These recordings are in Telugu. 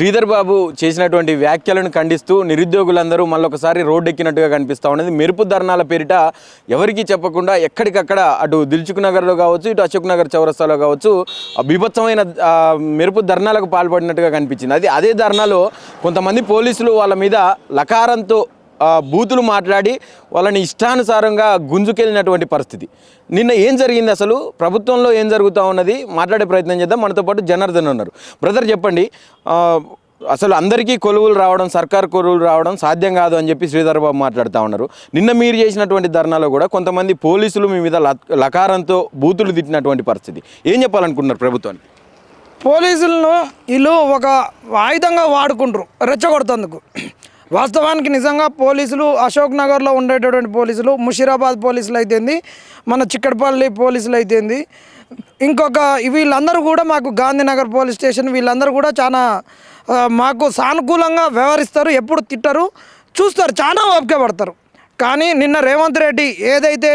శ్రీధర్ బాబు చేసినటువంటి వ్యాఖ్యలను ఖండిస్తూ నిరుద్యోగులందరూ మళ్ళొకసారి రోడ్డెక్కినట్టుగా కనిపిస్తూ ఉన్నది. మెరుపు ధర్నాల పేరిట ఎవరికీ చెప్పకుండా ఎక్కడికక్కడ అటు దిల్సుఖ్ నగర్లో కావచ్చు, ఇటు అశోక్ నగర్ చౌరస్తాలో కావచ్చు బీభత్సమైన మెరుపు ధర్నాలకు పాల్పడినట్టుగా కనిపించింది. అదే ధర్నాలో కొంతమంది పోలీసులు వాళ్ళ మీద లకారంతో బూతులు మాట్లాడి వాళ్ళని ఇష్టానుసారంగా గుంజుకెళ్ళినటువంటి పరిస్థితి. నిన్న ఏం జరిగింది, అసలు ప్రభుత్వంలో ఏం జరుగుతూ ఉన్నది మాట్లాడే ప్రయత్నం చేద్దాం. మనతో పాటు జనార్దన్ ఉన్నారు. బ్రదర్ చెప్పండి, అసలు అందరికీ కొలువులు రావడం, సర్కారు కొలువులు రావడం సాధ్యం కాదు అని చెప్పి శ్రీధర్ బాబు మాట్లాడుతూ ఉన్నారు. నిన్న మీరు చేసినటువంటి ధర్నాలో కూడా కొంతమంది పోలీసులు మీ మీద లకారంతో బూతులు తిట్టినటువంటి పరిస్థితి. ఏం చెప్పాలనుకుంటున్నారు ప్రభుత్వానికి? పోలీసులను వీళ్ళు ఒక ఆయుధంగా వాడుకుంటారు రెచ్చగొడుతందుకు. వాస్తవానికి నిజంగా పోలీసులు అశోక్ నగర్లో ఉండేటటువంటి పోలీసులు, ముషీరాబాద్ పోలీసులు అయితేంది, మన చిక్కడపల్లి పోలీసులు అయితేంది, ఇంకొక వీళ్ళందరూ కూడా మాకు గాంధీనగర్ పోలీస్ స్టేషన్ వీళ్ళందరూ కూడా చాలా మాకు సానుకూలంగా వ్యవహరిస్తారు. ఎప్పుడు తిట్టరు, చూస్తారు, చాలా ఓపిక పడతారు. కానీ నిన్న రేవంత్ రెడ్డి ఏదైతే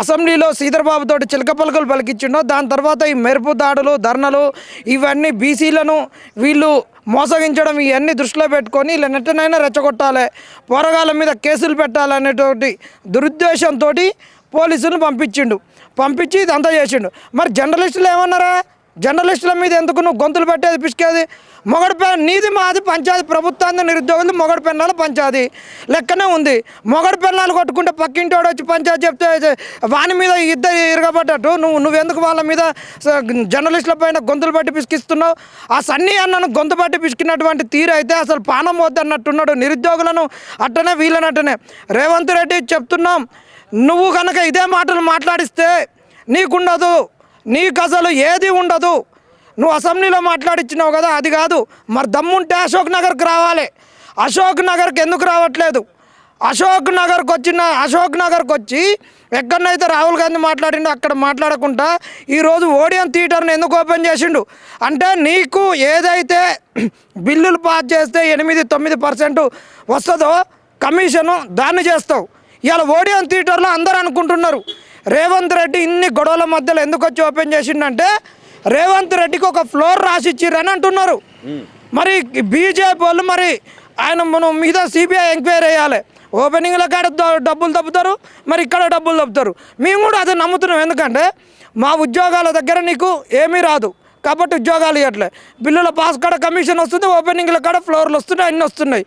అసెంబ్లీలో శ్రీధర్ బాబుతో చిలక పలుకలు పలికించిండో, దాని తర్వాత ఈ మెరుపు దాడులు, ధర్నలు, ఇవన్నీ బీసీలను వీళ్ళు మోసగించడం, ఇవన్నీ దృష్టిలో పెట్టుకొని ఇలా నెట్టనైనా రెచ్చగొట్టాలి, పోరగాళ్ళ మీద కేసులు పెట్టాలనేటువంటి దురుద్దేశంతో పోలీసులను పంపించి ఇదంతా చేసిండు. మరి జర్నలిస్టులు ఏమన్నారా? జర్నలిస్టుల మీద ఎందుకు నువ్వు గొంతులు పెట్టేది, పిసికేది? నీది మాది పంచాయతీ, ప్రభుత్వాన్ని నిరుద్యోగం మొగడు పెన్నాల పంచాయతీ లెక్కనే ఉంది. మొగడు పెన్నాలు కొట్టుకుంటే పక్కింటోడు వచ్చి పంచాయతీ చెప్తే వాని మీద ఇద్దరు ఇరగబడ్డట్టు నువ్వెందుకు వాళ్ళ మీద జర్నలిస్టుల పైన గొంతులు పట్టి పిసికిస్తున్నావు? ఆ సన్నీ అన్నను గొంతు పట్టి పిసికినటువంటి తీరు అయితే అసలు పానం వద్దన్నట్టున్నాడు. నిరుద్యోగులను అట్టనే వీళ్ళనట్టనే. రేవంత్ రెడ్డి చెప్తున్నాం, నువ్వు కనుక ఇదే మాటలు మాట్లాడిస్తే నీకుండదు, నీకు అసలు ఏది ఉండదు. నువ్వు అసెంబ్లీలో మాట్లాడిచ్చినావు కదా, అది కాదు. మరి దమ్ముంటే అశోక్ నగర్కి రావాలి. అశోక్ నగర్కి ఎందుకు రావట్లేదు? అశోక్ నగర్కి వచ్చి ఎక్కడనైతే రాహుల్ గాంధీ మాట్లాడిండో అక్కడ మాట్లాడకుండా ఈరోజు ఓడియన్ థియేటర్ని ఎందుకు ఓపెన్ చేసిండు? అంటే నీకు ఏదైతే బిల్లులు పాస్ చేస్తే 8-9% వస్తుందో కమిషను, దాన్ని చేస్తావు. ఇవాళ ఓడియన్ థియేటర్లో అందరూ అనుకుంటున్నారు రేవంత్ రెడ్డి ఇన్ని గొడవల మధ్యలో ఎందుకు వచ్చి ఓపెన్ చేసిండంటే రేవంత్ రెడ్డికి ఒక ఫ్లోర్ రాసిచ్చిర్రని అంటున్నారు. మరి బీజేపీ వాళ్ళు మరి ఆయన మనం మీద సిబిఐ ఎంక్వైరీ వేయాలి. ఓపెనింగ్ల కాడ డబ్బులు తప్పుతారు, మరి ఇక్కడ డబ్బులు తప్పుతారు. మేము కూడా అదే నమ్ముతున్నాం. ఎందుకంటే మా ఉద్యోగాల దగ్గర నీకు ఏమీ రాదు కాబట్టి ఉద్యోగాలు ఇవ్వట్లే. బిల్లుల పాస్ కాడ కమిషన్ వస్తుంది, ఓపెనింగ్ల కాడ ఫ్లోర్లు వస్తున్నాయి, అన్నీ వస్తున్నాయి.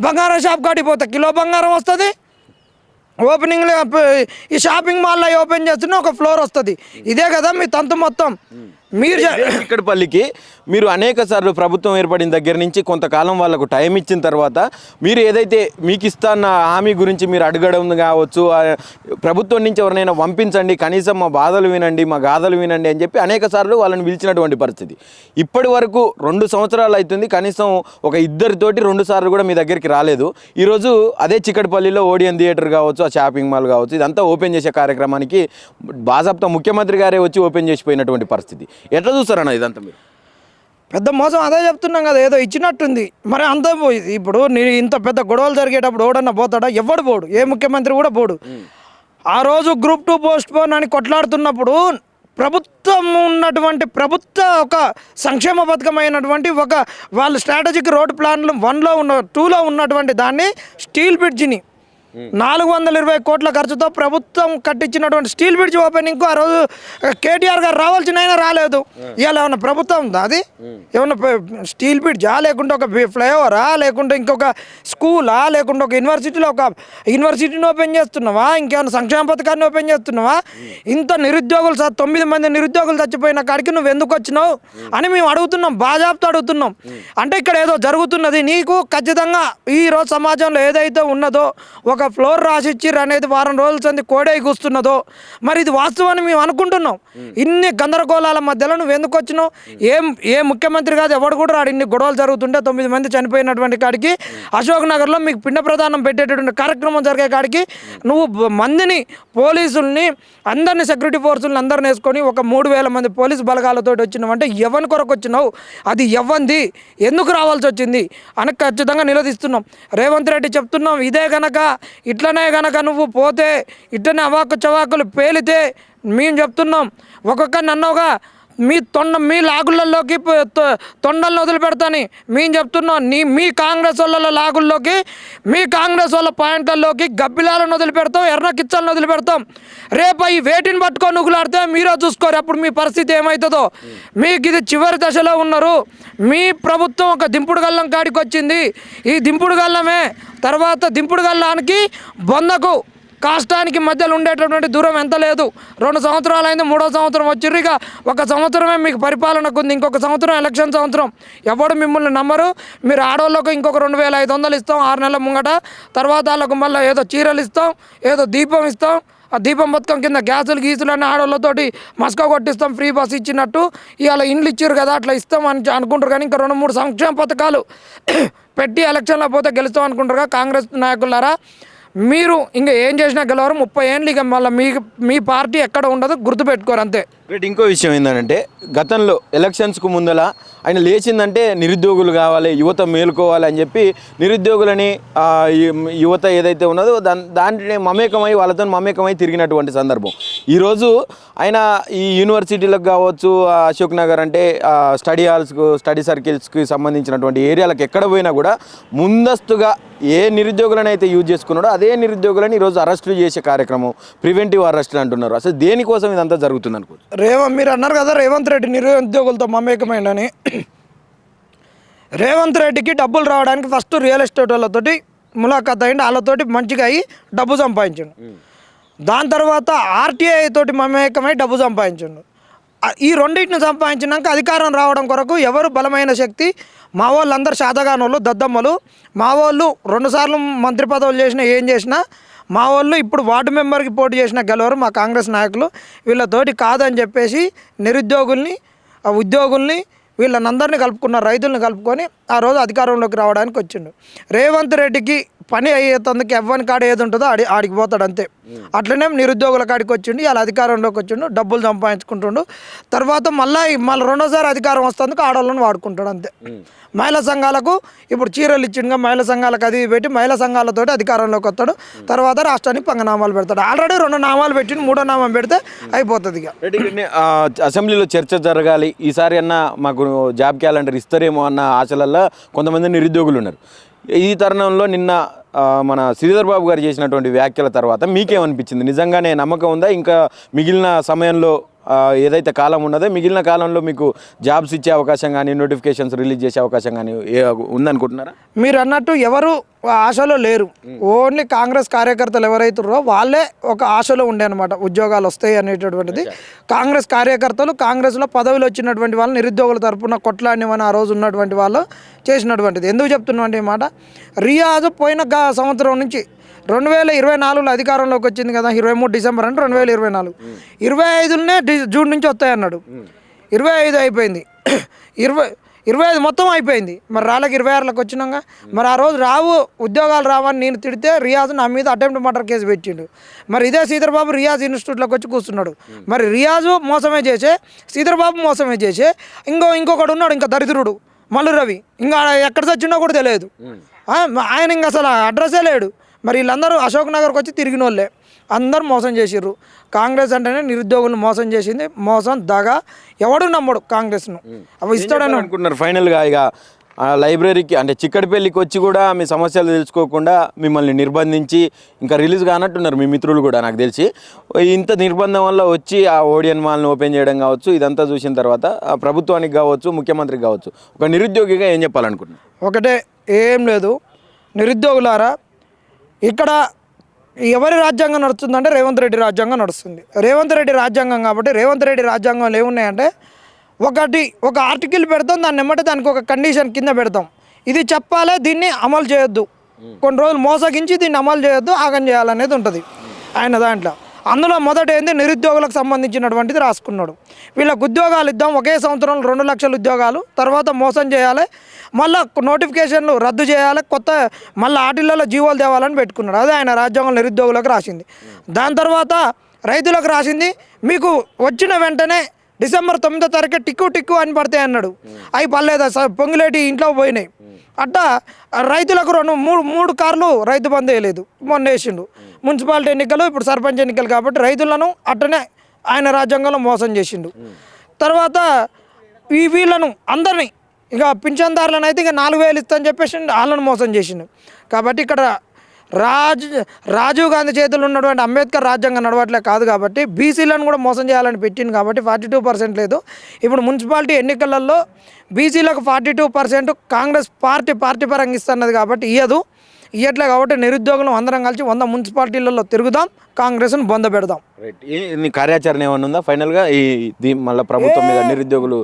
బంగారం షాప్ కాడికి పోతే కిలో బంగారం వస్తుంది. ఓపెనింగ్లో ఈ షాపింగ్ మాల్లో ఓపెన్ చేస్తున్న ఒక ఫ్లోర్ వస్తుంది. ఇదే కదా మీ తంతు మొత్తం. మీరు చిక్కడపల్లికి మీరు అనేక సార్లు ప్రభుత్వం ఏర్పడిన దగ్గర నుంచి కొంతకాలం వాళ్ళకు టైం ఇచ్చిన తర్వాత మీరు ఏదైతే మీకు ఇస్తాన్న హామీ గురించి మీరు అడగడం కావచ్చు, ప్రభుత్వం నుంచి ఎవరినైనా పంపించండి, కనీసం మా బాధలు వినండి, మా గాథలు వినండి అని చెప్పి అనేక సార్లు వాళ్ళని పిలిచినటువంటి పరిస్థితి. ఇప్పటి వరకు 2 సంవత్సరాలు అవుతుంది, కనీసం ఒక ఇద్దరితోటి 2 సార్లు కూడా మీ దగ్గరికి రాలేదు. ఈరోజు అదే చిక్కడపల్లిలో ఓడియన్ థియేటర్ కావచ్చు, ఆ షాపింగ్ మాల్ కావచ్చు, ఇదంతా ఓపెన్ చేసే కార్యక్రమానికి బాజాప్తా ముఖ్యమంత్రి గారే వచ్చి ఓపెన్ చేసిపోయినటువంటి పరిస్థితి. ఎట్లా చూస్తారన్న ఇదంతా? మీరు పెద్ద మోసం అదే చెప్తున్నాం కదా, ఏదో ఇచ్చినట్టుంది. మరి అంత ఇప్పుడు నేను ఇంత పెద్ద గొడవలు జరిగేటప్పుడు ఓడన్నా పోతాడా? ఎవడు పోడు, ఏ ముఖ్యమంత్రి కూడా పోడు. ఆ రోజు Group 2 పోస్ట్ పోన్ అని కొట్లాడుతున్నప్పుడు ప్రభుత్వం ఉన్నటువంటి ప్రభుత్వ ఒక సంక్షేమ పథకమైనటువంటి ఒక వాళ్ళ స్ట్రాటజిక్ రోడ్ ప్లాన్లు 1లో 2లో ఉన్నటువంటి దాన్ని స్టీల్ బ్రిడ్జిని 420 కోట్ల ఖర్చుతో ప్రభుత్వం కట్టించినటువంటి స్టీల్ బ్రిడ్జ్ ఓపెనింగ్కు ఆ రోజు కేటీఆర్ గారు రావాల్సిన అయినా రాలేదు. ఇవాళ ఏమన్నా ప్రభుత్వం ఉందా? అది ఏమన్నా స్టీల్ బ్రిడ్జా, లేకుంటే ఒక ఫ్లైఓవరా, లేకుంటే ఇంకొక స్కూలా, లేకుంటే ఒక యూనివర్సిటీని ఓపెన్ చేస్తున్నావా, ఇంకేమైనా సంక్షేమ పథకాన్ని ఓపెన్ చేస్తున్నావా? ఇంత నిరుద్యోగులు 9 మంది నిరుద్యోగులు చచ్చిపోయిన కాడికి నువ్వు ఎందుకు వచ్చినావు అని మేము అడుగుతున్నాం, బాజాప్తా అడుగుతున్నాం. అంటే ఇక్కడ ఏదో జరుగుతున్నది. నీకు ఖచ్చితంగా ఈరోజు సమాజంలో ఏదైతే ఉన్నదో ఒక ఫ్లోర్ రాసిచ్చిర్రు అనేది వారం రోజుల సంది కోడై కూస్తున్నదో, మరి ఇది వాస్తవాన్ని మేము అనుకుంటున్నాం. ఇన్ని గందరగోళాల మధ్యలో నువ్వు ఎందుకు వచ్చినావు? ఏ ముఖ్యమంత్రి కాదు, ఎవడు కూడా రాడు. ఇన్ని గొడవలు జరుగుతుంటే 9 మంది చనిపోయినటువంటి కాడికి అశోక్ నగర్లో మీకు పిండ ప్రదానం పెట్టేటటువంటి కార్యక్రమం జరిగే కాడికి నువ్వు మందిని, పోలీసుల్ని, అందరినీ, సెక్యూరిటీ ఫోర్సులను అందరిని వేసుకొని ఒక 3000 మంది పోలీసు బలగాలతో వచ్చినావు అంటే ఎవరి కొరకు వచ్చినావు? అది ఎవ్వంది, ఎందుకు రావాల్సి వచ్చింది అని ఖచ్చితంగా నిలదీస్తున్నాం. రేవంత్ రెడ్డి చెప్తున్నాం, ఇదే కనుక ఇట్లనే కనుక నువ్వు పోతే, ఇట్లనే అవాకు చవాకులు పేలితే మేము చెప్తున్నాం, ఒక్కొక్కరిని అన్నావుగా మీ లాగులలోకి తొండలను వదిలిపెడతాని మేము చెప్తున్నాం. మీ కాంగ్రెస్ వాళ్ళ లాగుల్లోకి, మీ కాంగ్రెస్ వాళ్ళ పాయింట్లలోకి గబ్బిలాలను వదిలిపెడతాం, ఎర్ర కిచ్చలను వదిలిపెడతాం. రేపు ఈ వేటిని పట్టుకొని ఉగులాడితే మీరే చూసుకోరు అప్పుడు మీ పరిస్థితి ఏమవుతుందో. మీకు ఇది చివరి దశలో ఉన్నారు. మీ ప్రభుత్వం ఒక దింపుడు గల్లం కాడికి వచ్చింది. ఈ దింపుడు గల్లమే తర్వాత దింపుడు గల్లానికి బొందకు కాష్టానికి మధ్యలో ఉండేటటువంటి దూరం ఎంత లేదు. 2 సంవత్సరాలు అయింది, 3వ సంవత్సరం వచ్చిర్రు. ఇక 1 సంవత్సరమే మీకు పరిపాలనకు ఉంది. ఇంకొక సంవత్సరం ఎలక్షన్ సంవత్సరం. ఎవడు మిమ్మల్ని నమ్మరు. మీరు ఆడవాళ్ళకు ఇంకొక 2500 ఇస్తాం 6 నెలల ముంగట. తర్వాత వాళ్ళకు మళ్ళీ ఏదో చీరలు ఇస్తాం, ఏదో దీపం ఇస్తాం. ఆ దీపం పథకం కింద గీసులు అన్నీ ఆడవాళ్ళతోటి మస్కా కొట్టిస్తాం, ఫ్రీ బస్ ఇచ్చినట్టు. ఇవాళ ఇండ్లు ఇచ్చారు కదా అట్లా ఇస్తాం అని అనుకుంటారు. కానీ ఇంకా 2-3 సంక్షేమ పథకాలు పెట్టి ఎలక్షన్లో పోతే గెలుస్తాం అనుకుంటారు కదా కాంగ్రెస్ నాయకులారా. మీరు ఇంకా ఏం చేసినా గెలవరు. 30 ఏళ్ళు ఇక మళ్ళీ మీ పార్టీ ఎక్కడ ఉండదు, గుర్తుపెట్టుకోరు అంతే. ఇంకో విషయం ఏంటంటే గతంలో ఎలక్షన్స్కు ముందల ఆయన లేచిందంటే నిరుద్యోగులు కావాలి, యువత మేలుకోవాలి అని చెప్పి నిరుద్యోగులని యువత ఏదైతే ఉన్నదో దాంట్లో మమేకమై వాళ్ళతో మమేకమై తిరిగినటువంటి సందర్భం. ఈరోజు ఆయన ఈ యూనివర్సిటీలకు కావచ్చు, అశోక్ నగర్ అంటే స్టడీ హాల్స్కు, స్టడీ సర్కిల్స్కి సంబంధించినటువంటి ఏరియాలకు ఎక్కడ పోయినా కూడా ముందస్తుగా ఏ నిరుద్యోగులను అయితే యూజ్ చేసుకున్నాడో అదే నిరుద్యోగులను ఈరోజు అరెస్టులు చేసే కార్యక్రమం, ప్రివెంటివ్ అరెస్టులు అంటున్నారు. అసలు దేనికోసం ఇదంతా జరుగుతుంది అనుకోవచ్చు. మీరు అన్నారు కదా రేవంత్ రెడ్డి నిరుద్యోగులతో మమేకమైందని. రేవంత్ రెడ్డికి డబ్బులు రావడానికి ఫస్ట్ రియల్ ఎస్టేట్ వాళ్ళతోటి ములాఖాత్ అయ్యింది, వాళ్ళతోటి మంచిగా అయ్యి డబ్బు సంపాదించండు. దాని తర్వాత ఆర్టీఐ తోటి మమేకమై డబ్బు సంపాదించండు. ఈ రెండింటిని సంపాదించినాక అధికారం రావడం కొరకు ఎవరు బలమైన శక్తి, మా వాళ్ళు అందరు శాతగానోళ్ళు దద్దమ్మలు. మా వాళ్ళు 2 సార్లు మంత్రి పదవులు చేసినా ఏం చేసినా మా వాళ్ళు ఇప్పుడు వార్డు మెంబర్కి పోటీ చేసిన గెలవరు మా కాంగ్రెస్ నాయకులు. వీళ్ళతోటి కాదని చెప్పేసి నిరుద్యోగుల్ని, ఉద్యోగుల్ని వీళ్ళనందరినీ కలుపుకున్నారు, రైతుల్ని కలుపుకొని ఆ రోజు అధికారంలోకి రావడానికి వచ్చిండు. రేవంత్ రెడ్డికి పని అయ్యేందుకు ఎవ్వని కాడ ఏది ఉంటుందో ఆడికి పోతాడు అంతే. అట్లనే నిరుద్యోగుల కాడికి వచ్చిండు, ఇలా అధికారంలోకి వచ్చిండు, డబ్బులు సంపాదించుకుంటుండు. తర్వాత మళ్ళీ 2సారి అధికారం వస్తేందుకు ఆడవాళ్ళని వాడుకుంటాడు అంతే. మహిళా సంఘాలకు ఇప్పుడు చీరలు ఇచ్చిండుగా, మహిళా సంఘాలకు అది పెట్టి మహిళా సంఘాలతో అధికారంలోకి వస్తాడు. తర్వాత రాష్ట్రానికి పంగనామాలు పెడతాడు. ఆల్రెడీ 2 నామాలు పెట్టి 3వ నామం పెడితే అయిపోతుంది. ఇక అసెంబ్లీలో చర్చ జరగాలి, ఈసారి అన్న మాకు జాబ్ క్యాలెండర్ ఇస్తారేమో అన్న ఆశలల్లో కొంతమంది నిరుద్యోగులు ఉన్నారు. ఈ తరుణంలో నిన్న మన శ్రీధర్ బాబు గారు చేసినటువంటి వ్యాఖ్యల తర్వాత మీకేమనిపించింది? నిజంగానే నమ్మకం ఉందా? ఇంకా మిగిలిన సమయంలో ఏదైతే కాలం ఉన్నదో మిగిలిన కాలంలో మీకు జాబ్స్ ఇచ్చే అవకాశం కానీ, నోటిఫికేషన్స్ రిలీజ్ చేసే అవకాశం కానీ ఉందనుకుంటున్నారా? మీరు అన్నట్టు ఎవరు ఆశలో లేరు. ఓన్లీ కాంగ్రెస్ కార్యకర్తలు ఎవరైతున్నారో వాళ్ళే ఒక ఆశలో ఉండే అనమాట, ఉద్యోగాలు వస్తాయి అనేటటువంటిది. కాంగ్రెస్ కార్యకర్తలు, కాంగ్రెస్లో పదవులు వచ్చినటువంటి వాళ్ళు నిరుద్యోగుల తరఫున కొట్లాడినవని ఆ రోజు ఉన్నటువంటి వాళ్ళు చేసినటువంటిది. ఎందుకు చెప్తున్నటువంటి మాట, రియాజ్ పోయిన సంవత్సరం నుంచి 2024లో అధికారంలోకి వచ్చింది కదా, 23 డిసెంబర్ అంటే 2024, 25నే జూన్ నుంచి వస్తాయన్నాడు. 25 అయిపోయింది, 25 మొత్తం అయిపోయింది. మరి రాళ్ళకి 26లకు వచ్చినాక మరి ఆ రోజు ఉద్యోగాలు రావని నేను తిడితే రియాజ్ నా మీద అటెంప్ట్ మర్డర్ కేసు పెట్టిండు. మరి ఇదే శ్రీధర్బాబు రియాజ్ ఇన్స్టిట్యూట్లోకి వచ్చి కూర్చున్నాడు. మరి రియాజు మోసమే చేసే, శ్రీధర్బాబు మోసమే చేసే, ఇంకొకడు ఉన్నాడు ఇంకా దరిద్రుడు మల్లు రవి, ఇంకా ఎక్కడ చచ్చిండో కూడా తెలియదు. ఆయన ఇంకా అసలు అడ్రస్సే లేడు. మరి వీళ్ళందరూ అశోక్ నగర్కి వచ్చి తిరిగిన వాళ్ళే, అందరూ మోసం చేసిర్రు. కాంగ్రెస్ అంటేనే నిరుద్యోగులను మోసం చేసింది, మోసం దగా. ఎవడు నమ్మడు కాంగ్రెస్ను. అవి ఇస్తాడని అనుకుంటున్నారు. ఫైనల్గా ఇక లైబ్రరీకి అంటే చిక్కడిపల్లికి వచ్చి కూడా మీ సమస్యలు తెలుసుకోకుండా మిమ్మల్ని నిర్బంధించి ఇంకా రిలీజ్ కానట్టున్నారు మీ మిత్రులు కూడా నాకు తెలిసి. ఇంత నిర్బంధం వల్ల వచ్చి ఆ ఓడియన్ మాల్ని ఓపెన్ చేయడం కావచ్చు, ఇదంతా చూసిన తర్వాత ప్రభుత్వానికి కావచ్చు, ముఖ్యమంత్రికి కావచ్చు, ఒక నిరుద్యోగిగా ఏం చెప్పాలనుకుంటున్నారు? ఒకటే, ఏం లేదు నిరుద్యోగులారా, ఇక్కడ ఎవరి రాజ్యాంగం నడుస్తుందంటే రేవంత్ రెడ్డి రాజ్యాంగం నడుస్తుంది. రేవంత్ రెడ్డి రాజ్యాంగం కాబట్టి రేవంత్ రెడ్డి రాజ్యాంగంలో ఏమున్నాయంటే ఒక ఆర్టికల్ పెడతాం, దాన్ని ఎమ్మటే దానికి ఒక కండిషన్ కింద పెడతాం, ఇది చెప్పాలి, దీన్ని అమలు చేయొద్దు, కొన్ని రోజులు మోసగించి దీన్ని అమలు చేయొద్దు, ఆగం చేయాలనేది ఉంటుంది ఆయన దాంట్లో. అందులో మొదట ఏంది, నిరుద్యోగులకు సంబంధించినటువంటిది రాసుకున్నాడు. వీళ్ళకు ఉద్యోగాలు ఇద్దాం, ఒకే సంవత్సరంలో 2 లక్షల ఉద్యోగాలు, తర్వాత మోసం చేయాలి, మళ్ళీ నోటిఫికేషన్లు రద్దు చేయాలి, కొత్త మళ్ళీ ఆటిల్లో జీవోలు తేవాలని పెట్టుకున్నాడు. అదే ఆయన రాజ్యాంగం నిరుద్యోగులకు రాసింది. దాని తర్వాత రైతులకు రాసింది, మీకు వచ్చిన వెంటనే డిసెంబర్ 9వ తారీఖు టిక్కు అని పడతాయి అన్నాడు. అవి పర్లేదా పొంగులేటి ఇంట్లో పోయినాయి. అట్టా రైతులకు 3 కార్లు రైతు బంధు వేయలేదు, మొన్న వేసిండు. మున్సిపాలిటీ ఎన్నికలు, ఇప్పుడు సర్పంచ్ ఎన్నికలు కాబట్టి రైతులను అట్టనే ఆయన రాజ్యాంగంలో మోసం చేసిండు. తర్వాత వీళ్ళను అందరినీ ఇక పింఛన్దారులను అయితే ఇక 4,000 ఇస్తా అని చెప్పేసి వాళ్ళని మోసం చేసిండు. కాబట్టి ఇక్కడ రాజీవ్ గాంధీ చేతులు ఉన్నటువంటి అంబేద్కర్ రాజ్యాంగం నడవట్లే కాదు కాబట్టి బీసీలను కూడా మోసం చేయాలని పెట్టింది కాబట్టి 42% లేదు. ఇప్పుడు మున్సిపాలిటీ ఎన్నికలలో బీసీలకు 42% కాంగ్రెస్ పార్టీ పరంగా ఇస్తున్నది కాబట్టి ఇయ్యట్లే కాబట్టి నిరుద్యోగులు అందరం కలిసి 100 మున్సిపాలిటీలలో తిరుగుదాం, కాంగ్రెస్ను బొంద పెడదాం. రైట్. ఈ కార్యాచరణ ఏమన్నా ఉందా ఫైనల్గా మళ్ళీ ప్రభుత్వం మీద నిరుద్యోగులు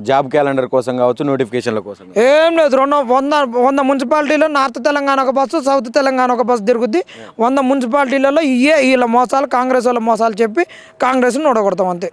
జాబ్ క్యాలెండర్ కోసం కావచ్చు, నోటిఫికేషన్ల కోసం? ఏం లేదు. 100 మున్సిపాలిటీలో నార్త్ తెలంగాణ ఒక బస్సు, సౌత్ తెలంగాణ ఒక బస్సు తిరుగుద్ది. 100 మున్సిపాలిటీలలో వీళ్ళ మోసాలు, కాంగ్రెస్ వాళ్ళ మోసాలు చెప్పి కాంగ్రెస్ను ఓడగొడతాం అంతే.